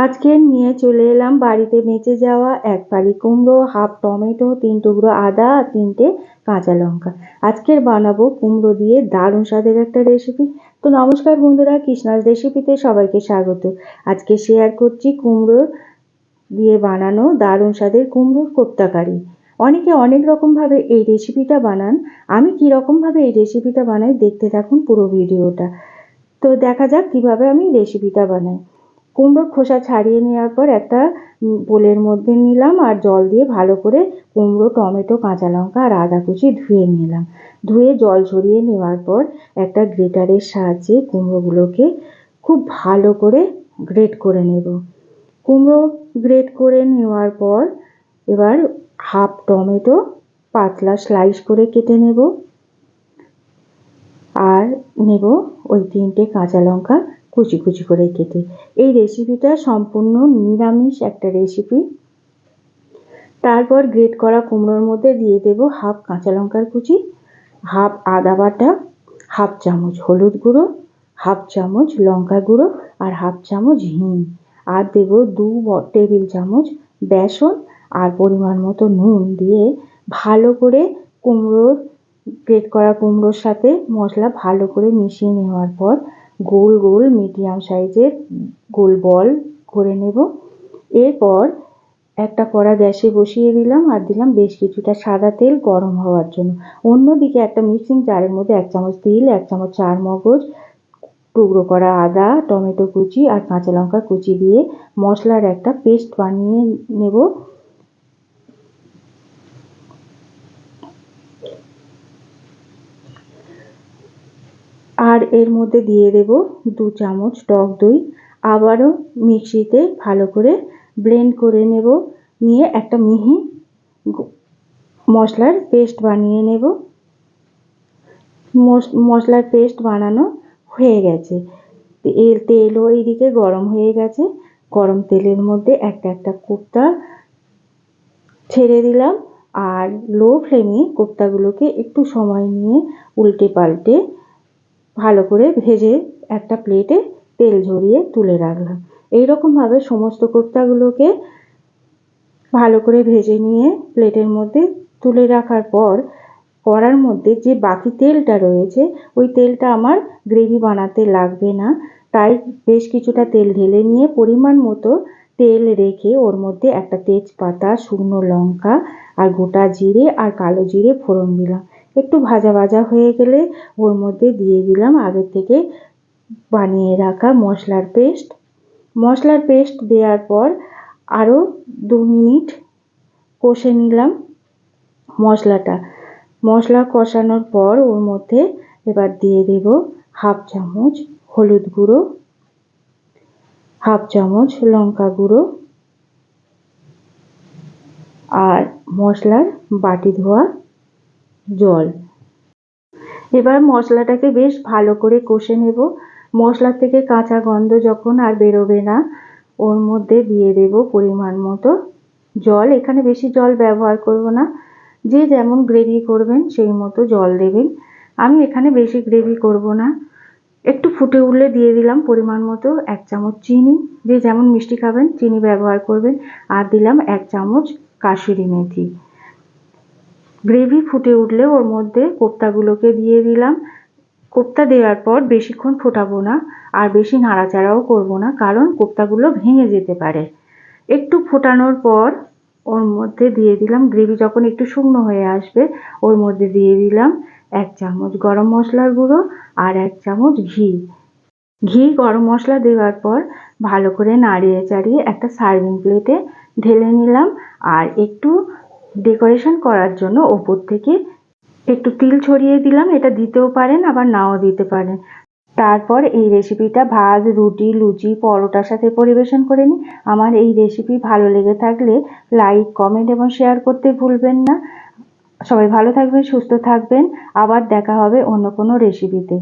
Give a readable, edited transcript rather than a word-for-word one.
আজকে নিয়ে চলে এলাম বাড়িতে বেঁচে যাওয়া এক ফালি কুমড়ো, হাফ টমেটো, 3 টুকরো আদা আর 3টে কাঁচা লঙ্কা। আজকের বানাবো কুমড়ো দিয়ে দারুণ স্বাদের একটা রেসিপি। তো নমস্কার বন্ধুরা, কৃষ্ণাস রেসিপিতে সবাইকে স্বাগত। আজকে শেয়ার করছি কুমড়ো দিয়ে বানানো দারুণ স্বাদের কুমড়োর কোপ্তা কারি। অনেকে অনেক রকমভাবে এই রেসিপিটা বানান। আমি কীরকমভাবে এই রেসিপিটা বানাই দেখতে থাকুন পুরো ভিডিওটা। তো দেখা যাক কিভাবে আমি রেসিপিটা বানাই। কুমড়োর খোসা ছাড়িয়ে নেওয়ার পর একটা বোলের মধ্যে নিলাম আর জল দিয়ে ভালো করে কুমড়ো, টমেটো, কাঁচা লঙ্কা আর আদা কুচি ধুয়ে নিলাম। ধুয়ে জল ঝরিয়ে নেওয়ার পর একটা গ্রেটারের সাহায্যে কুমড়োগুলোকে খুব ভালো করে গ্রেট করে নেব। কুমড়ো গ্রেট করে নেওয়ার পর এবার হাফ টমেটো পাতলা স্লাইস করে কেটে নেব আর নেব ওই 3টে কাঁচা লঙ্কা কুচি কুচি করে কেটে। এই রেসিপিটা সম্পূর্ণ নিরামিষ একটা রেসিপি। তারপর গ্রেট করা কুমড়োর মধ্যে দিয়ে দেব হাফ কাঁচা লঙ্কার কুচি, হাফ আদা বাটা, হাফ চামচ হলুদ গুঁড়ো, হাফ চামচ লঙ্কা গুঁড়ো আর হাফ চামচ হিং, আর দেব 2 টেবিল চামচ বেসন আর পরিমাণ মতো নুন দিয়ে ভালো করে গ্রেট করা কুমড়োর সাথে মশলা ভালো করে মিশিয়ে নেওয়ার পর গোল গোল মিডিয়াম সাইজের গোল বল করে নেব। এরপর একটা কড়া গ্যাসে বসিয়ে দিলাম আর দিলাম বেশ কিছুটা সাদা তেল গরম হওয়ার জন্য। অন্যদিকে একটা মিক্সিং জারের মধ্যে 1 চামচ তিল, 1 চামচ চারমগজ, টুকরো করা আদা, টমেটো কুচি আর কাঁচা লঙ্কা কুচি দিয়ে মশলার একটা পেস্ট বানিয়ে নেব। আর এর মধ্যে দিয়ে দেব 2 চামচ টক দই। আবারও মিক্সিতে ভালো করে ব্লেন্ড করে নেব, নিয়ে একটা মিহি মশলার পেস্ট বানিয়ে নেব। মশলার পেস্ট বানানো হয়ে গেছে। তেলও এইদিকে গরম হয়ে গেছে। গরম তেলের মধ্যে একটা একটা কোপ্তা ছেড়ে দিলাম আর লো ফ্লেমে কোপ্তাগুলোকে একটু সময় নিয়ে উল্টে পাল্টে ভালো করে ভেজে একটা প্লেটে তেল ঝরিয়ে তুলে রাখলাম। এইরকমভাবে সমস্ত কোপ্তাগুলোকে ভালো করে ভেজে নিয়ে প্লেটের মধ্যে তুলে রাখার পর কড়ার মধ্যে যে বাকি তেলটা রয়েছে ওই তেলটা আমার গ্রেভি বানাতে লাগবে না, তাই বেশ কিছুটা তেল ঢেলে নিয়ে পরিমাণ মতো তেল রেখে ওর মধ্যে একটা তেজপাতা, শুকনো লঙ্কা আর গোটা জিরে আর কালো জিরে ফোড়ন দিলাম। একটু ভাজা ভাজা হয়ে গেলে ওর মধ্যে দিয়ে দিলাম আগে থেকে বানিয়ে রাখা মশলার পেস্ট দেওয়ার পর আরও 2 মিনিট কষে নিলাম মশলা কষানোর পর ওর মধ্যে এবার দিয়ে দেব হাফ চামচ হলুদ গুঁড়ো, হাফ চামচ লঙ্কা গুঁড়ো আর মশলার বাটি ধোয়া জল। এবার মশলাটাকে বেশ ভালো করে কষে নেব। মশলা থেকে কাঁচা গন্ধ যখন আর বেরোবে না ওর মধ্যে দিয়ে দেব পরিমাণ মতো জল। এখানে বেশি জল ব্যবহার করব না, যে যেমন গ্রেভি করবেন সেই মতো জল দেবেন। আমি এখানে বেশি গ্রেভি করব না। একটু ফুটে উঠলে দিয়ে দিলাম পরিমাণ মতো 1 চামচ চিনি, যে যেমন মিষ্টি খাবেন চিনি ব্যবহার করবেন, আর দিলাম 1 চামচ কাসুরি মেথি। গ্রেভি ফুটে উঠলে ওর মধ্যে কোপ্তাগুলোকে দিয়ে দিলাম। কোপ্তা দেওয়ার পর বেশিক্ষণ ফোটাবো না আর বেশি নাড়াচাড়াও করব না, কারণ কোপ্তাগুলো ভেঙে যেতে পারে। একটু ফোটানোর পর ওর মধ্যে দিয়ে দিলাম, গ্রেভি যখন একটু শুকনো হয়ে আসবে ওর মধ্যে দিয়ে দিলাম 1 চামচ গরম মশলার গুঁড়ো আর 1 চামচ ঘি। গরম মশলা দেওয়ার পর ভালো করে নাড়িয়ে চাড়িয়ে একটা সার্ভিং প্লেটে ঢেলে নিলাম। আর একটু ডেকোরেশন করার জন্য ওপর থেকে একটু তিল ছড়িয়ে দিলাম। এটা দিতেও পারেন আবার নাও দিতে পারেন। তারপর এই রেসিপিটা ভাত, রুটি, লুচি, পরোটার সাথে পরিবেশন করে নিই। আমার এই রেসিপি ভালো লেগে থাকলে লাইক, কমেন্ট এবং শেয়ার করতে ভুলবেন না। সবাই ভালো থাকবেন, সুস্থ থাকবেন। আবার দেখা হবে অন্য কোনো রেসিপিতে।